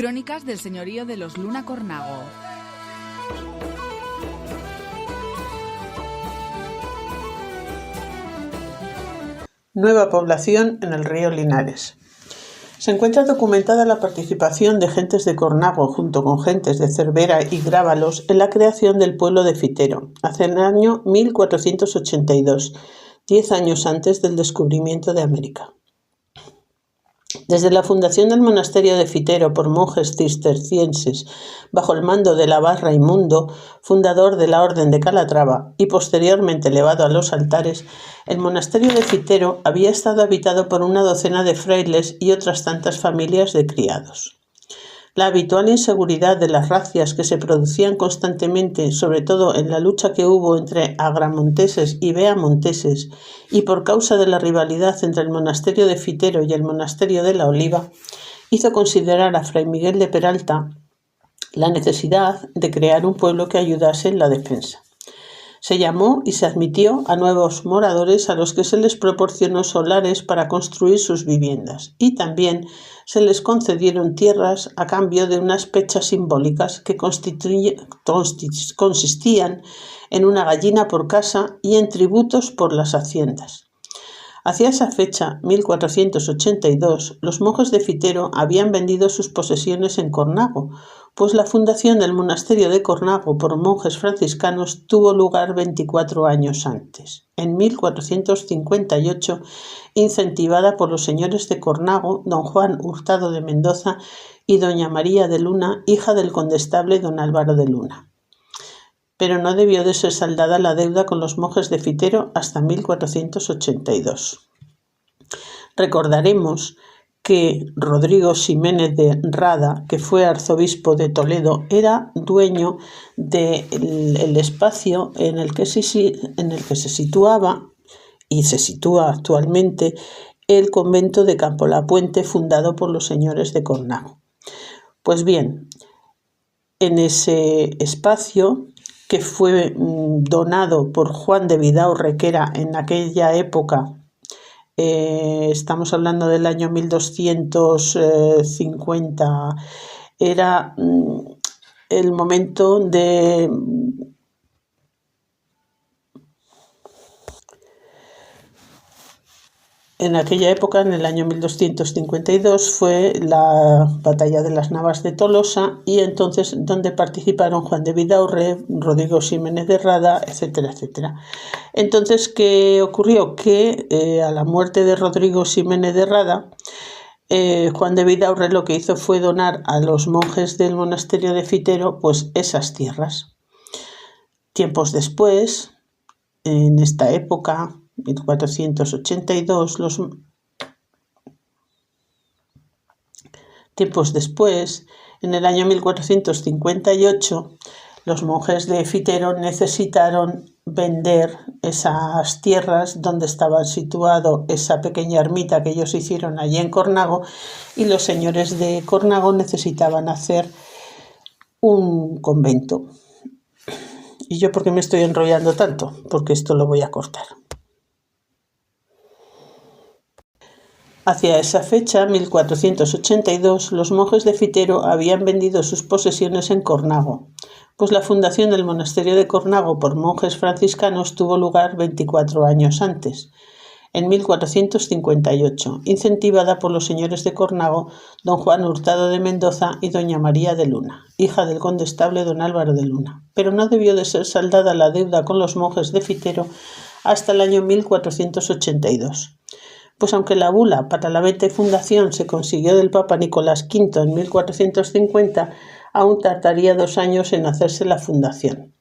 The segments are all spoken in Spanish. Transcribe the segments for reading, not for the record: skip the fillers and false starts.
Crónicas del señorío de los Luna Cornago. Nueva población en el río Linares. Se encuentra documentada la participación de gentes de Cornago junto con gentes de Cervera y Grábalos en la creación del pueblo de Fitero, hacia el año 1482, 10 años antes del descubrimiento de América. Desde la fundación del monasterio de Fitero por monjes cistercienses, bajo el mando del abad Raimundo, fundador de la Orden de Calatrava, y posteriormente elevado a los altares, el monasterio de Fitero había estado habitado por una docena de frailes y otras tantas familias de criados. La habitual inseguridad de las razias que se producían constantemente, sobre todo en la lucha que hubo entre agramonteses y beamonteses, y por causa de la rivalidad entre el monasterio de Fitero y el monasterio de la Oliva, hizo considerar a Fray Miguel de Peralta la necesidad de crear un pueblo que ayudase en la defensa. Se llamó y se admitió a nuevos moradores a los que se les proporcionó solares para construir sus viviendas, y también se les concedieron tierras a cambio de unas pechas simbólicas que consistían en una gallina por casa y en tributos por las haciendas. Hacia esa fecha, 1482, los monjes de Fitero habían vendido sus posesiones en Cornago, pues la fundación del monasterio de Cornago por monjes franciscanos tuvo lugar 24 años antes, en 1458, incentivada por los señores de Cornago, don Juan Hurtado de Mendoza y doña María de Luna, hija del condestable don Álvaro de Luna. Pero no debió de ser saldada la deuda con los monjes de Fitero hasta 1482. Recordaremos que Rodrigo Ximénez de Rada, que fue arzobispo de Toledo, era dueño del espacio en el que se situaba y se sitúa actualmente el convento de Campolapuente, fundado por los señores de Cornago. Pues bien, en ese espacio, que fue donado por Juan de Vidaurre, que era en aquella época, estamos hablando del año 1250, era el momento de... En aquella época, en el año 1252, fue la batalla de las Navas de Tolosa, y entonces donde participaron Juan de Vidaurre, Rodrigo Ximénez de Rada, etcétera, etcétera. Entonces, ¿qué ocurrió? Que a la muerte de Rodrigo Ximénez de Rada, Juan de Vidaurre lo que hizo fue donar a los monjes del monasterio de Fitero pues esas tierras. Tiempos después, en esta época, 1482, tiempos después, en el año 1458, los monjes de Fitero necesitaron vender esas tierras donde estaba situado esa pequeña ermita que ellos hicieron allí en Cornago, y los señores de Cornago necesitaban hacer un convento. ¿Y yo por qué me estoy enrollando tanto? Porque esto lo voy a cortar. Hacia esa fecha, 1482, los monjes de Fitero habían vendido sus posesiones en Cornago, pues la fundación del monasterio de Cornago por monjes franciscanos tuvo lugar 24 años antes, en 1458, incentivada por los señores de Cornago, don Juan Hurtado de Mendoza y doña María de Luna, hija del condestable don Álvaro de Luna, pero no debió de ser saldada la deuda con los monjes de Fitero hasta el año 1482. Pues aunque la bula para la venta y fundación se consiguió del Papa Nicolás V en 1450, aún tardaría 2 años en hacerse la fundación.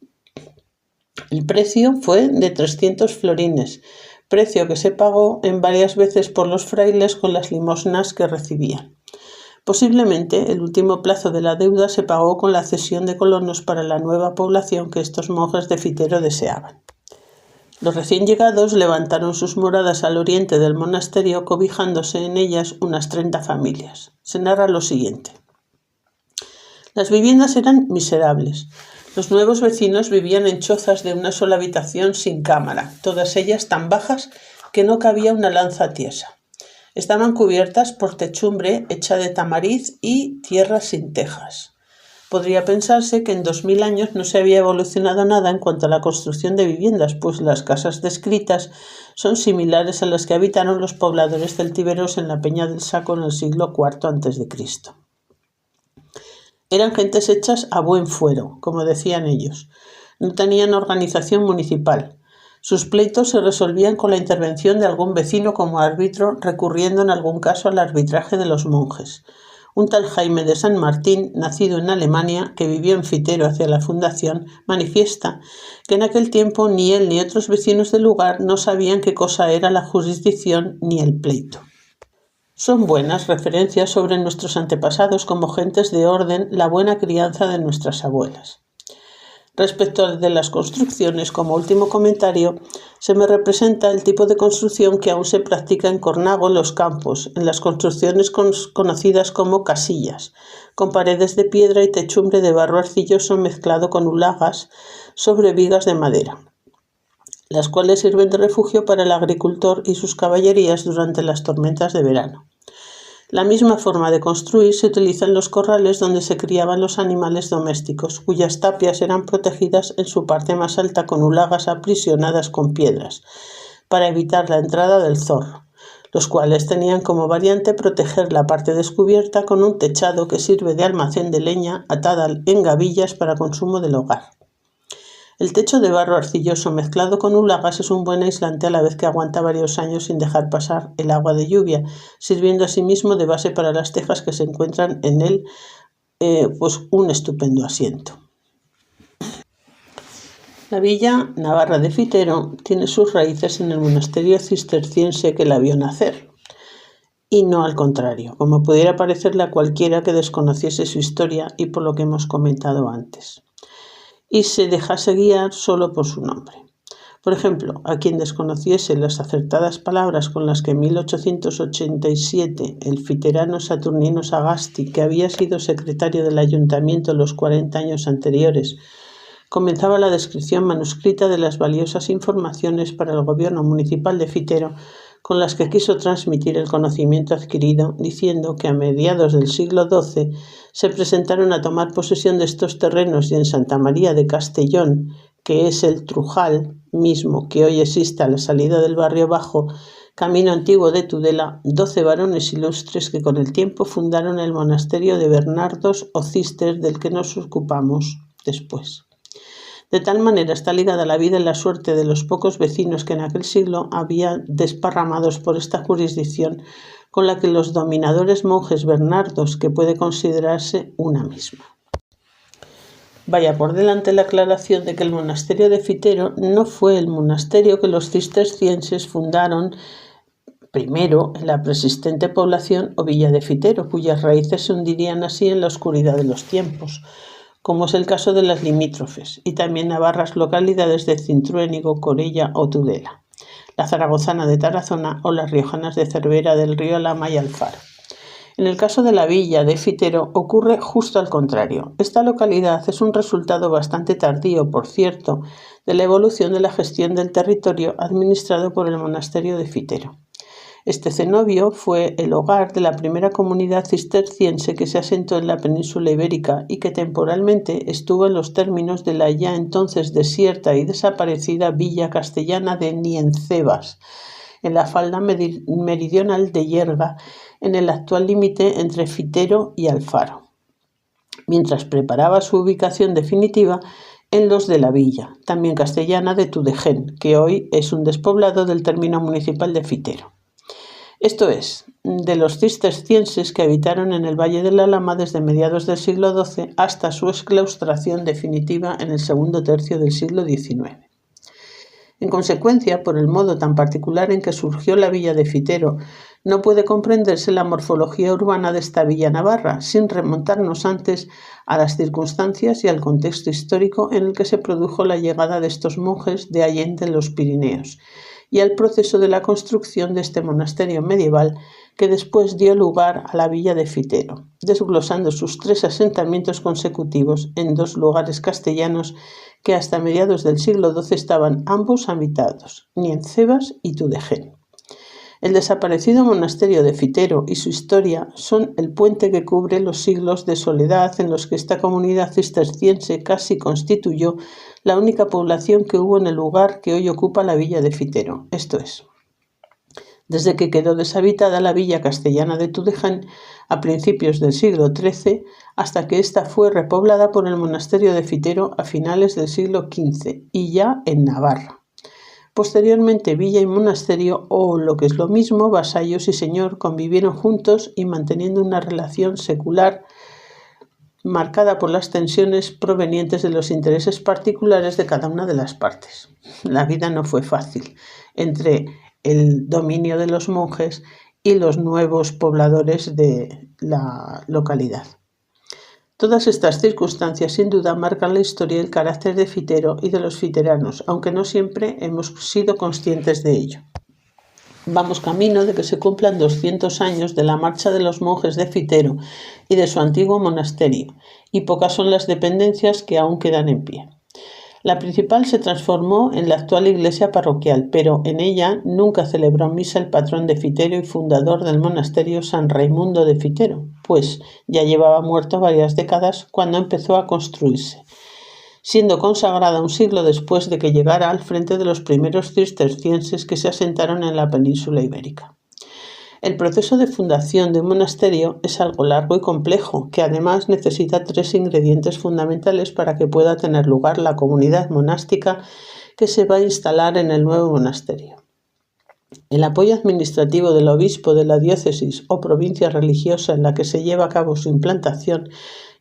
El precio fue de 300 florines, precio que se pagó en varias veces por los frailes con las limosnas que recibían. Posiblemente el último plazo de la deuda se pagó con la cesión de colonos para la nueva población que estos monjes de Fitero deseaban. Los recién llegados levantaron sus moradas al oriente del monasterio, cobijándose en ellas unas 30 familias. Se narra lo siguiente. Las viviendas eran miserables. Los nuevos vecinos vivían en chozas de una sola habitación sin cámara, todas ellas tan bajas que no cabía una lanza tiesa. Estaban cubiertas por techumbre hecha de tamariz y tierra sin tejas. Podría pensarse que en 2000 años no se había evolucionado nada en cuanto a la construcción de viviendas, pues las casas descritas son similares a las que habitaron los pobladores celtíberos en la Peña del Saco en el siglo IV a.C. Eran gentes hechas a buen fuero, como decían ellos. No tenían organización municipal. Sus pleitos se resolvían con la intervención de algún vecino como árbitro, recurriendo en algún caso al arbitraje de los monjes. Un tal Jaime de San Martín, nacido en Alemania, que vivió en Fitero hacia la fundación, manifiesta que en aquel tiempo ni él ni otros vecinos del lugar no sabían qué cosa era la jurisdicción ni el pleito. Son buenas referencias sobre nuestros antepasados como gentes de orden, la buena crianza de nuestras abuelas. Respecto de las construcciones, como último comentario, se me representa el tipo de construcción que aún se practica en Cornago en los campos, en las construcciones conocidas como casillas, con paredes de piedra y techumbre de barro arcilloso mezclado con hulagas sobre vigas de madera, las cuales sirven de refugio para el agricultor y sus caballerías durante las tormentas de verano. La misma forma de construir se utiliza en los corrales donde se criaban los animales domésticos, cuyas tapias eran protegidas en su parte más alta con hulagas aprisionadas con piedras, para evitar la entrada del zorro, los cuales tenían como variante proteger la parte descubierta con un techado que sirve de almacén de leña atada en gavillas para consumo del hogar. El techo de barro arcilloso mezclado con hulagas es un buen aislante a la vez que aguanta varios años sin dejar pasar el agua de lluvia, sirviendo asimismo de base para las tejas que se encuentran en él, un estupendo asiento. La villa navarra de Fitero tiene sus raíces en el monasterio cisterciense que la vio nacer, y no al contrario, como pudiera parecerle a cualquiera que desconociese su historia y por lo que hemos comentado antes, y se dejase guiar solo por su nombre. Por ejemplo, a quien desconociese las acertadas palabras con las que en 1887 el fiterano Saturnino Sagasti, que había sido secretario del ayuntamiento los 40 años anteriores, comenzaba la descripción manuscrita de las valiosas informaciones para el gobierno municipal de Fitero, con las que quiso transmitir el conocimiento adquirido, diciendo que a mediados del siglo XII se presentaron a tomar posesión de estos terrenos y en Santa María de Castellón, que es el Trujal mismo que hoy existe a la salida del barrio bajo, camino antiguo de Tudela, 12 varones ilustres que con el tiempo fundaron el monasterio de Bernardos o Cister del que nos ocupamos después. De tal manera está ligada la vida y la suerte de los pocos vecinos que en aquel siglo había desparramados por esta jurisdicción, con la que los dominadores monjes bernardos, que puede considerarse una misma. Vaya por delante la aclaración de que el monasterio de Fitero no fue el monasterio que los cistercienses fundaron primero en la persistente población o villa de Fitero, cuyas raíces se hundirían así en la oscuridad de los tiempos, como es el caso de las limítrofes, y también navarras localidades de Cintruénigo, Corella o Tudela, la zaragozana de Tarazona o las riojanas de Cervera del río Lama y Alfaro. En el caso de la villa de Fitero ocurre justo al contrario. Esta localidad es un resultado bastante tardío, por cierto, de la evolución de la gestión del territorio administrado por el monasterio de Fitero. Este cenobio fue el hogar de la primera comunidad cisterciense que se asentó en la península ibérica y que temporalmente estuvo en los términos de la ya entonces desierta y desaparecida villa castellana de Niencebas, en la falda meridional de Yerga, en el actual límite entre Fitero y Alfaro, mientras preparaba su ubicación definitiva en los de la villa, también castellana de Tudején, que hoy es un despoblado del término municipal de Fitero. Esto es, de los cistercienses que habitaron en el Valle de la Lama desde mediados del siglo XII hasta su exclaustración definitiva en el segundo tercio del siglo XIX. En consecuencia, por el modo tan particular en que surgió la villa de Fitero, no puede comprenderse la morfología urbana de esta villa navarra, sin remontarnos antes a las circunstancias y al contexto histórico en el que se produjo la llegada de estos monjes de Allende en los Pirineos, y al proceso de la construcción de este monasterio medieval que después dio lugar a la villa de Fitero, desglosando sus 3 asentamientos consecutivos en 2 lugares castellanos que hasta mediados del siglo XII estaban ambos habitados, Niencebas y Tudején. El desaparecido monasterio de Fitero y su historia son el puente que cubre los siglos de soledad en los que esta comunidad cisterciense casi constituyó la única población que hubo en el lugar que hoy ocupa la villa de Fitero, esto es, desde que quedó deshabitada la villa castellana de Tudején a principios del siglo XIII hasta que ésta fue repoblada por el monasterio de Fitero a finales del siglo XV y ya en Navarra. Posteriormente, villa y monasterio, o lo que es lo mismo, vasallos y señor, convivieron juntos y manteniendo una relación secular marcada por las tensiones provenientes de los intereses particulares de cada una de las partes. La vida no fue fácil entre el dominio de los monjes y los nuevos pobladores de la localidad. Todas estas circunstancias sin duda marcan la historia y el carácter de Fitero y de los fiteranos, aunque no siempre hemos sido conscientes de ello. Vamos camino de que se cumplan 200 años de la marcha de los monjes de Fitero y de su antiguo monasterio, y pocas son las dependencias que aún quedan en pie. La principal se transformó en la actual iglesia parroquial, pero en ella nunca celebró misa el patrón de Fitero y fundador del monasterio San Raimundo de Fitero, pues ya llevaba muerto varias décadas cuando empezó a construirse, siendo consagrada un siglo después de que llegara al frente de los primeros cistercienses que se asentaron en la península ibérica. El proceso de fundación de un monasterio es algo largo y complejo, que además necesita 3 ingredientes fundamentales para que pueda tener lugar la comunidad monástica que se va a instalar en el nuevo monasterio. El apoyo administrativo del obispo de la diócesis o provincia religiosa en la que se lleva a cabo su implantación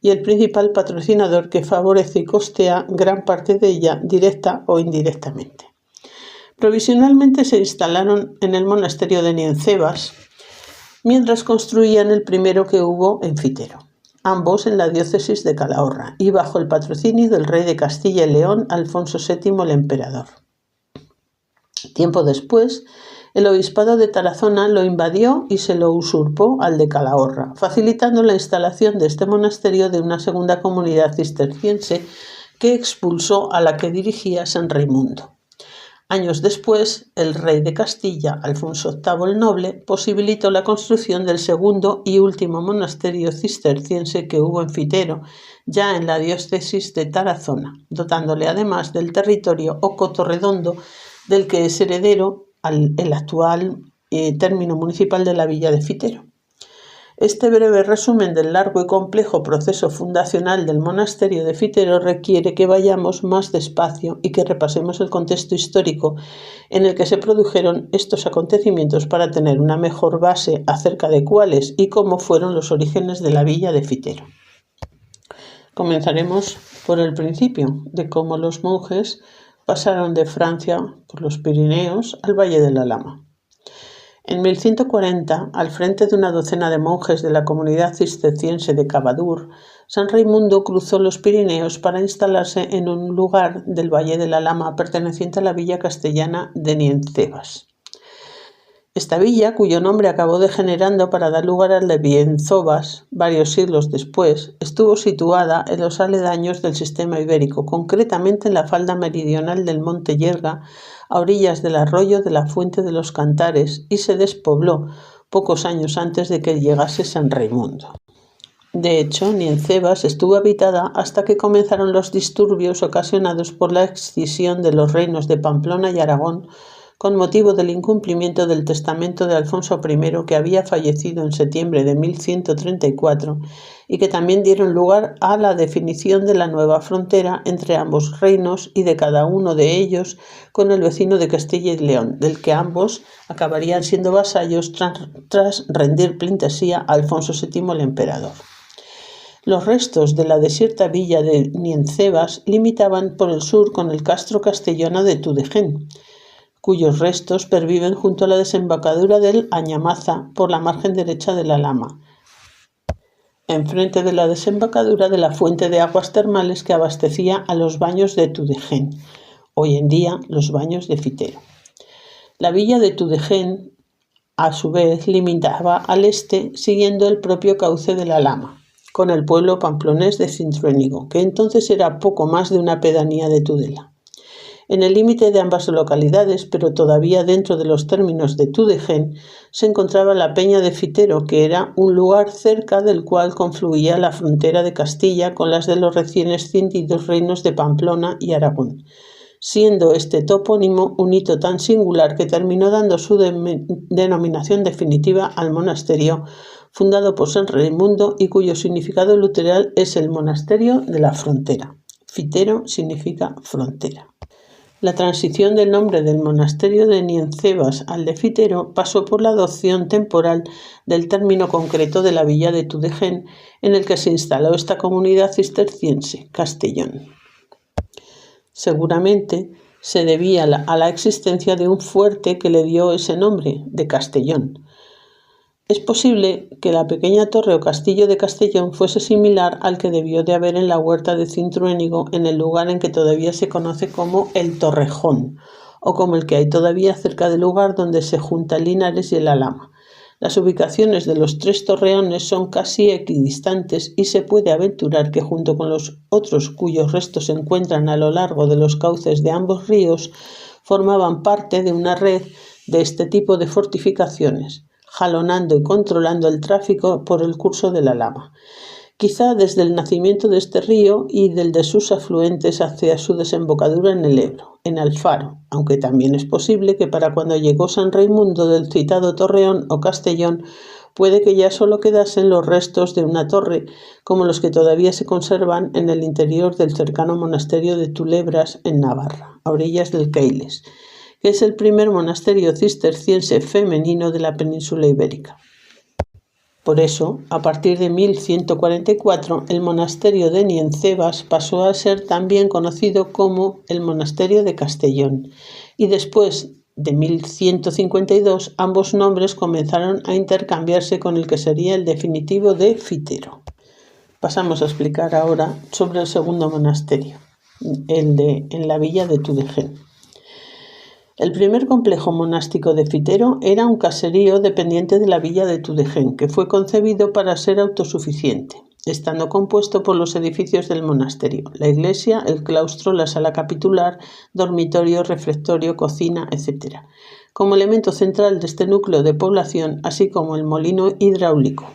y el principal patrocinador que favorece y costea gran parte de ella directa o indirectamente. Provisionalmente se instalaron en el monasterio de Niencebas, mientras construían el primero que hubo en Fitero, ambos en la diócesis de Calahorra y bajo el patrocinio del rey de Castilla y León, Alfonso VII el Emperador. Tiempo después, el obispado de Tarazona lo invadió y se lo usurpó al de Calahorra, facilitando la instalación de este monasterio de una segunda comunidad cisterciense que expulsó a la que dirigía San Raimundo. Años después, el rey de Castilla, Alfonso VIII el Noble, posibilitó la construcción del segundo y último monasterio cisterciense que hubo en Fitero, ya en la diócesis de Tarazona, dotándole además del territorio o cotorredondo del que es heredero el actual término municipal de la villa de Fitero. Este breve resumen del largo y complejo proceso fundacional del monasterio de Fitero requiere que vayamos más despacio y que repasemos el contexto histórico en el que se produjeron estos acontecimientos para tener una mejor base acerca de cuáles y cómo fueron los orígenes de la villa de Fitero. Comenzaremos por el principio, de cómo los monjes pasaron de Francia por los Pirineos al Valle de la Lama. En 1140, al frente de una docena de monjes de la comunidad cisterciense de Cabadur, San Raimundo cruzó los Pirineos para instalarse en un lugar del Valle de la Lama perteneciente a la villa castellana de Niencebas. Esta villa, cuyo nombre acabó degenerando para dar lugar al de Bienzobas varios siglos después, estuvo situada en los aledaños del sistema ibérico, concretamente en la falda meridional del monte Yerga, a orillas del arroyo de la Fuente de los Cantares, y se despobló pocos años antes de que llegase San Raimundo. De hecho, Niencebas estuvo habitada hasta que comenzaron los disturbios ocasionados por la escisión de los reinos de Pamplona y Aragón con motivo del incumplimiento del testamento de Alfonso I, que había fallecido en septiembre de 1134 y que también dieron lugar a la definición de la nueva frontera entre ambos reinos y de cada uno de ellos con el vecino de Castilla y León, del que ambos acabarían siendo vasallos tras rendir pleitesía a Alfonso VII el Emperador. Los restos de la desierta villa de Niencebas limitaban por el sur con el castro castellano de Tudején, cuyos restos perviven junto a la desembocadura del Añamaza por la margen derecha de la Lama, enfrente de la desembocadura de la fuente de aguas termales que abastecía a los baños de Tudején, hoy en día los baños de Fitero. La villa de Tudején, a su vez, limitaba al este siguiendo el propio cauce de la Lama, con el pueblo pamplonés de Cintruénigo, que entonces era poco más de una pedanía de Tudela. En el límite de ambas localidades, pero todavía dentro de los términos de Tudela, se encontraba la Peña de Fitero, que era un lugar cerca del cual confluía la frontera de Castilla con las de los recién escindidos reinos de Pamplona y Aragón, siendo este topónimo un hito tan singular que terminó dando su denominación definitiva al monasterio fundado por San Raimundo y cuyo significado literal es el monasterio de la frontera. Fitero significa frontera. La transición del nombre del monasterio de Niencebas al de Fitero pasó por la adopción temporal del término concreto de la villa de Tudela, en el que se instaló esta comunidad cisterciense, Castellón. Seguramente se debía a la existencia de un fuerte que le dio ese nombre, de Castellón. Es posible que la pequeña torre o castillo de Castellón fuese similar al que debió de haber en la huerta de Cintruénigo, en el lugar en que todavía se conoce como el Torrejón, o como el que hay todavía cerca del lugar donde se junta el Linares y el Alhama. Las ubicaciones de los tres torreones son casi equidistantes y se puede aventurar que junto con los otros cuyos restos se encuentran a lo largo de los cauces de ambos ríos, formaban parte de una red de este tipo de fortificaciones, jalonando y controlando el tráfico por el curso del Alhama, quizá desde el nacimiento de este río y del de sus afluentes hacia su desembocadura en el Ebro, en Alfaro, aunque también es posible que para cuando llegó San Raimundo del citado Torreón o Castellón, puede que ya solo quedasen los restos de una torre, como los que todavía se conservan en el interior del cercano monasterio de Tulebras en Navarra, a orillas del Keiles, que es el primer monasterio cisterciense femenino de la península ibérica. Por eso, a partir de 1144, el monasterio de Niencebas pasó a ser también conocido como el monasterio de Castellón, y después de 1152 ambos nombres comenzaron a intercambiarse con el que sería el definitivo de Fitero. Pasamos a explicar ahora sobre el segundo monasterio, en la villa de Tudela. El primer complejo monástico de Fitero era un caserío dependiente de la villa de Tudela, que fue concebido para ser autosuficiente, estando compuesto por los edificios del monasterio, la iglesia, el claustro, la sala capitular, dormitorio, refectorio, cocina, etc., como elemento central de este núcleo de población, así como el molino hidráulico.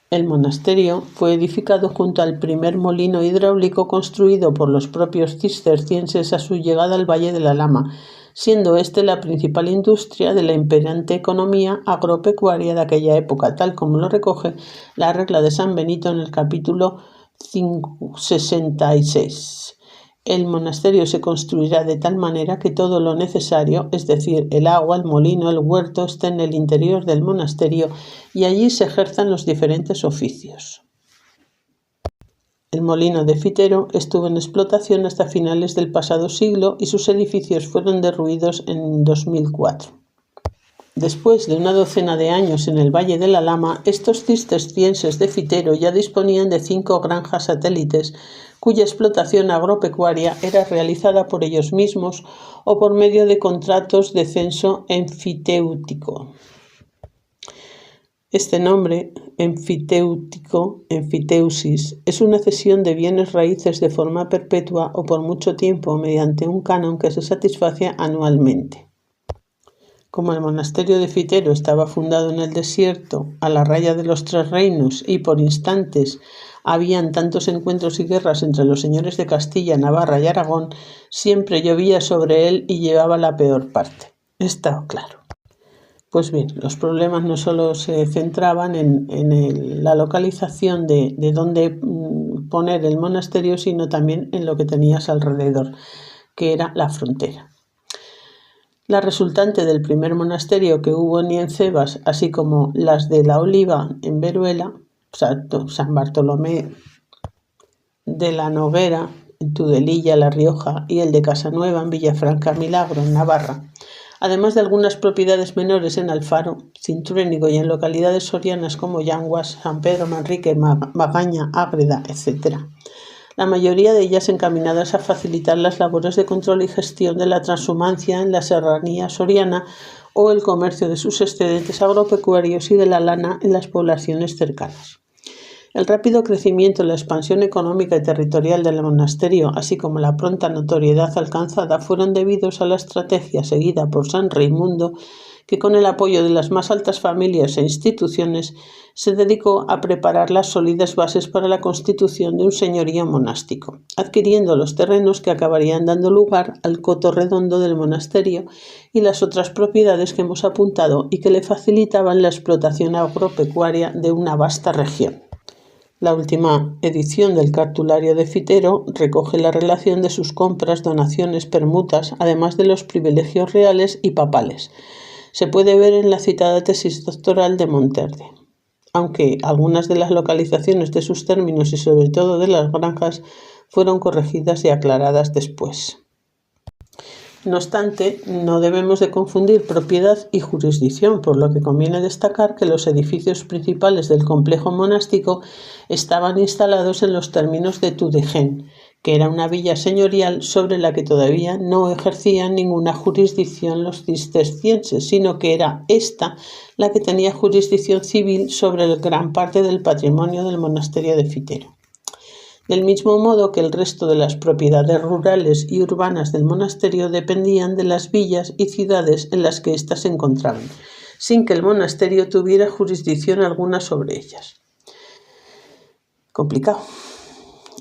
El monasterio fue edificado junto al primer molino hidráulico construido por los propios cistercienses a su llegada al Valle del Alhama, siendo este la principal industria de la imperante economía agropecuaria de aquella época, tal como lo recoge la regla de San Benito en el capítulo 66. El monasterio se construirá de tal manera que todo lo necesario, es decir, el agua, el molino, el huerto, esté en el interior del monasterio y allí se ejerzan los diferentes oficios. El molino de Fitero estuvo en explotación hasta finales del pasado siglo y sus edificios fueron derruidos en 2004. Después de una docena de años en el Valle del Alhama, estos cistercienses de Fitero ya disponían de 5 granjas satélites cuya explotación agropecuaria era realizada por ellos mismos o por medio de contratos de censo enfitéutico. Este nombre, enfitéutico, enfiteusis, es una cesión de bienes raíces de forma perpetua o por mucho tiempo mediante un canon que se satisface anualmente. Como el monasterio de Fitero estaba fundado en el desierto, a la raya de los 3 reinos, y por instantes habían tantos encuentros y guerras entre los señores de Castilla, Navarra y Aragón, siempre llovía sobre él y llevaba la peor parte. Está claro. Pues bien, los problemas no solo se centraban en la localización de dónde poner el monasterio, sino también en lo que tenías alrededor, que era la frontera. La resultante del primer monasterio que hubo en Niencebas, así como las de la Oliva en Veruela, San Bartolomé de la Noguera en Tudelilla, La Rioja, y el de Casanueva en Villafranca Milagro en Navarra, además de algunas propiedades menores en Alfaro, Cintruénigo y en localidades sorianas como Yanguas, San Pedro, Manrique, Magaña, Ágreda, etc. La mayoría de ellas encaminadas a facilitar las labores de control y gestión de la transhumancia en la serranía soriana o el comercio de sus excedentes agropecuarios y de la lana en las poblaciones cercanas. El rápido crecimiento y la expansión económica y territorial del monasterio, así como la pronta notoriedad alcanzada, fueron debidos a la estrategia seguida por San Raimundo, que con el apoyo de las más altas familias e instituciones se dedicó a preparar las sólidas bases para la constitución de un señorío monástico, adquiriendo los terrenos que acabarían dando lugar al coto redondo del monasterio y las otras propiedades que hemos apuntado y que le facilitaban la explotación agropecuaria de una vasta región. La última edición del Cartulario de Fitero recoge la relación de sus compras, donaciones, permutas, además de los privilegios reales y papales. Se puede ver en la citada tesis doctoral de Monterde, aunque algunas de las localizaciones de sus términos y sobre todo de las granjas fueron corregidas y aclaradas después. No obstante, no debemos de confundir propiedad y jurisdicción, por lo que conviene destacar que los edificios principales del complejo monástico estaban instalados en los términos de Tudegen, que era una villa señorial sobre la que todavía no ejercían ninguna jurisdicción los cistercienses, sino que era esta la que tenía jurisdicción civil sobre gran parte del patrimonio del monasterio de Fitero. Del mismo modo que el resto de las propiedades rurales y urbanas del monasterio dependían de las villas y ciudades en las que éstas se encontraban, sin que el monasterio tuviera jurisdicción alguna sobre ellas. Complicado.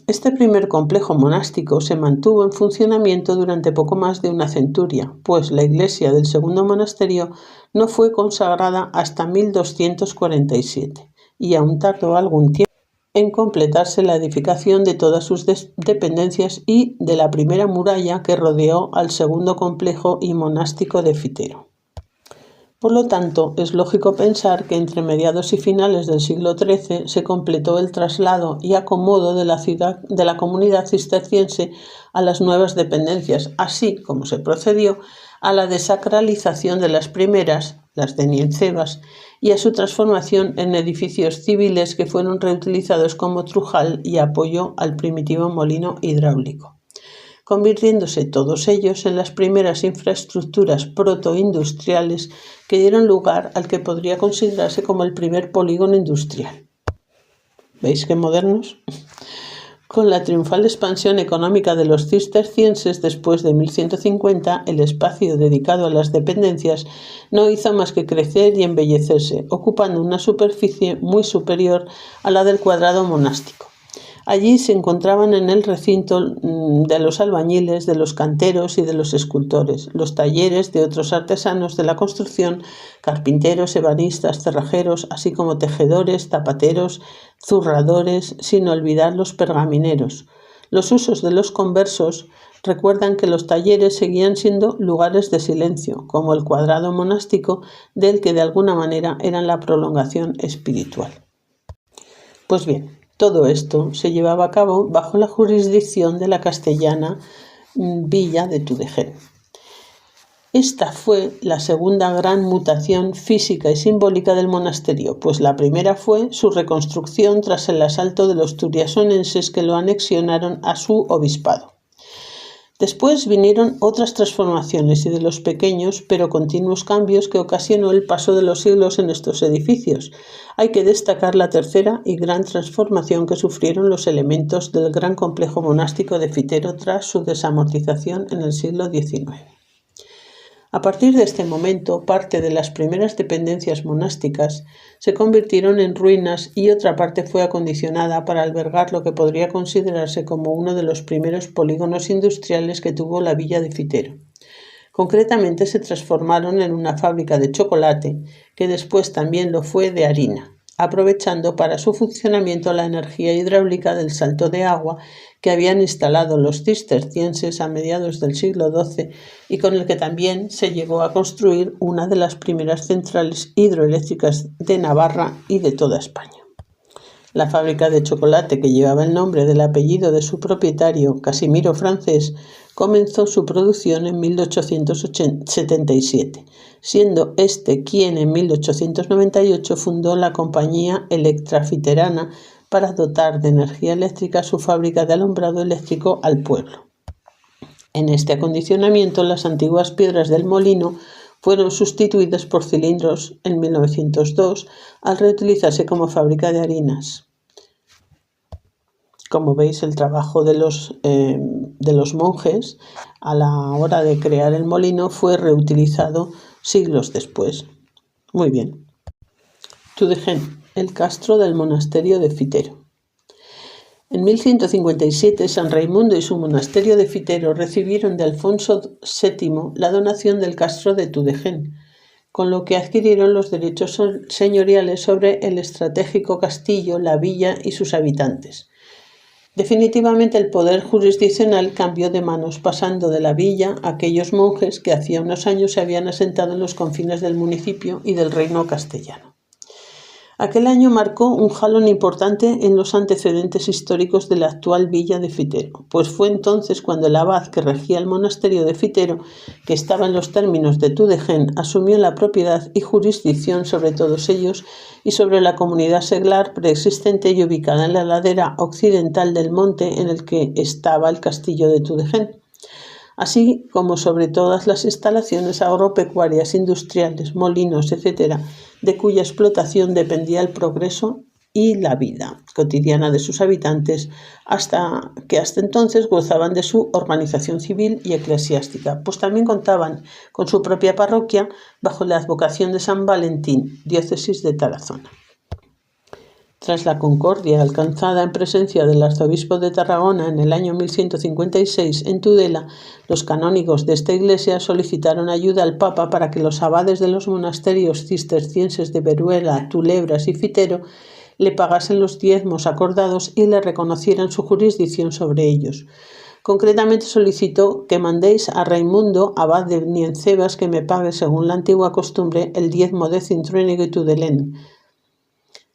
Este primer complejo monástico se mantuvo en funcionamiento durante poco más de una centuria, pues la iglesia del segundo monasterio no fue consagrada hasta 1247 y aún tardó algún tiempo en completarse la edificación de todas sus dependencias y de la primera muralla que rodeó al segundo complejo y monástico de Fitero. Por lo tanto, es lógico pensar que entre mediados y finales del siglo XIII se completó el traslado y acomodo de la comunidad cisterciense a las nuevas dependencias, así como se procedió a la desacralización de las primeras, las de Niensevas, y a su transformación en edificios civiles que fueron reutilizados como trujal y apoyo al primitivo molino hidráulico, convirtiéndose todos ellos en las primeras infraestructuras protoindustriales que dieron lugar al que podría considerarse como el primer polígono industrial. ¿Veis qué modernos? Con la triunfal expansión económica de los cistercienses después de 1150, el espacio dedicado a las dependencias no hizo más que crecer y embellecerse, ocupando una superficie muy superior a la del cuadrado monástico. Allí se encontraban en el recinto de los albañiles, de los canteros y de los escultores, los talleres de otros artesanos de la construcción, carpinteros, ebanistas, cerrajeros, así como tejedores, zapateros, zurradores, sin olvidar los pergamineros. Los usos de los conversos recuerdan que los talleres seguían siendo lugares de silencio, como el cuadrado monástico, del que de alguna manera eran la prolongación espiritual. Pues bien, todo esto se llevaba a cabo bajo la jurisdicción de la castellana villa de Tudegen. Esta fue la segunda gran mutación física y simbólica del monasterio, pues la primera fue su reconstrucción tras el asalto de los turiasonenses que lo anexionaron a su obispado. Después vinieron otras transformaciones y de los pequeños pero continuos cambios que ocasionó el paso de los siglos en estos edificios. Hay que destacar la tercera y gran transformación que sufrieron los elementos del gran complejo monástico de Fitero tras su desamortización en el siglo XIX. A partir de este momento, parte de las primeras dependencias monásticas se convirtieron en ruinas y otra parte fue acondicionada para albergar lo que podría considerarse como uno de los primeros polígonos industriales que tuvo la villa de Fitero. Concretamente se transformaron en una fábrica de chocolate, que después también lo fue de harina, aprovechando para su funcionamiento la energía hidráulica del salto de agua que habían instalado los cistercienses a mediados del siglo XII y con el que también se llegó a construir una de las primeras centrales hidroeléctricas de Navarra y de toda España. La fábrica de chocolate, que llevaba el nombre del apellido de su propietario, Casimiro Francés, comenzó su producción en 1877, siendo este quien en 1898 fundó la compañía Electrafiterana para dotar de energía eléctrica su fábrica de alumbrado eléctrico al pueblo. En este acondicionamiento, las antiguas piedras del molino fueron sustituidas por cilindros en 1902 al reutilizarse como fábrica de harinas. Como veis, el trabajo de los monjes a la hora de crear el molino fue reutilizado siglos después. Muy bien. Tudegen, el castro del monasterio de Fitero. En 1157, San Raimundo y su monasterio de Fitero recibieron de Alfonso VII la donación del castro de Tudegen, con lo que adquirieron los derechos señoriales sobre el estratégico castillo, la villa y sus habitantes. Definitivamente el poder jurisdiccional cambió de manos, pasando de la villa a aquellos monjes que hacía unos años se habían asentado en los confines del municipio y del reino castellano. Aquel año marcó un jalón importante en los antecedentes históricos de la actual villa de Fitero, pues fue entonces cuando el abad que regía el monasterio de Fitero, que estaba en los términos de Tudegen, asumió la propiedad y jurisdicción sobre todos ellos y sobre la comunidad seglar preexistente y ubicada en la ladera occidental del monte en el que estaba el castillo de Tudegen, así como sobre todas las instalaciones agropecuarias, industriales, molinos, etc., de cuya explotación dependía el progreso y la vida cotidiana de sus habitantes, hasta entonces gozaban de su organización civil y eclesiástica, pues también contaban con su propia parroquia bajo la advocación de San Valentín, diócesis de Tarazona. Tras la concordia alcanzada en presencia del arzobispo de Tarragona en el año 1156 en Tudela, los canónigos de esta iglesia solicitaron ayuda al Papa para que los abades de los monasterios cistercienses de Veruela, Tulebras y Fitero le pagasen los diezmos acordados y le reconocieran su jurisdicción sobre ellos. Concretamente solicitó que mandéis a Raimundo, abad de Niencebas, que me pague, según la antigua costumbre, el diezmo de Cintruénigo y Tudelén.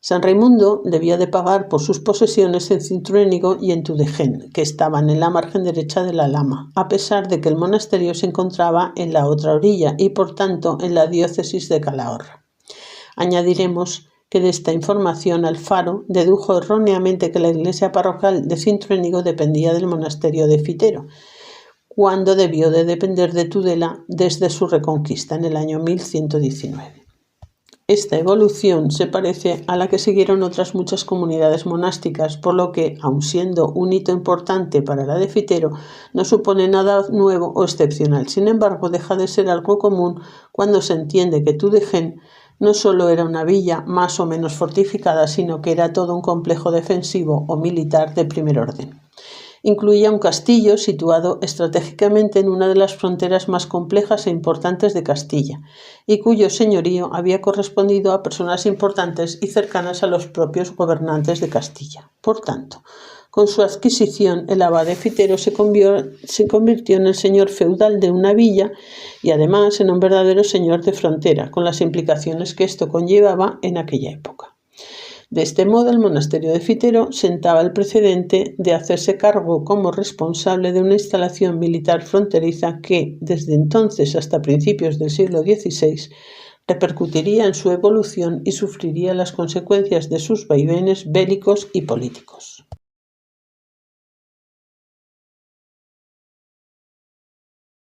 San Raimundo debía de pagar por sus posesiones en Cintruénigo y en Tudegen, que estaban en la margen derecha de la Lama, a pesar de que el monasterio se encontraba en la otra orilla y, por tanto, en la diócesis de Calahorra. Añadiremos que de esta información Alfaro dedujo erróneamente que la iglesia parroquial de Cintruénigo dependía del monasterio de Fitero, cuando debió de depender de Tudela desde su reconquista en el año 1119. Esta evolución se parece a la que siguieron otras muchas comunidades monásticas, por lo que, aun siendo un hito importante para la de Fitero, no supone nada nuevo o excepcional. Sin embargo, deja de ser algo común cuando se entiende que Tudegen no solo era una villa más o menos fortificada, sino que era todo un complejo defensivo o militar de primer orden. Incluía un castillo situado estratégicamente en una de las fronteras más complejas e importantes de Castilla, y cuyo señorío había correspondido a personas importantes y cercanas a los propios gobernantes de Castilla. Por tanto, con su adquisición, el abad de Fitero se convirtió en el señor feudal de una villa y además en un verdadero señor de frontera, con las implicaciones que esto conllevaba en aquella época. De este modo, el monasterio de Fitero sentaba el precedente de hacerse cargo como responsable de una instalación militar fronteriza que, desde entonces hasta principios del siglo XVI, repercutiría en su evolución y sufriría las consecuencias de sus vaivenes bélicos y políticos.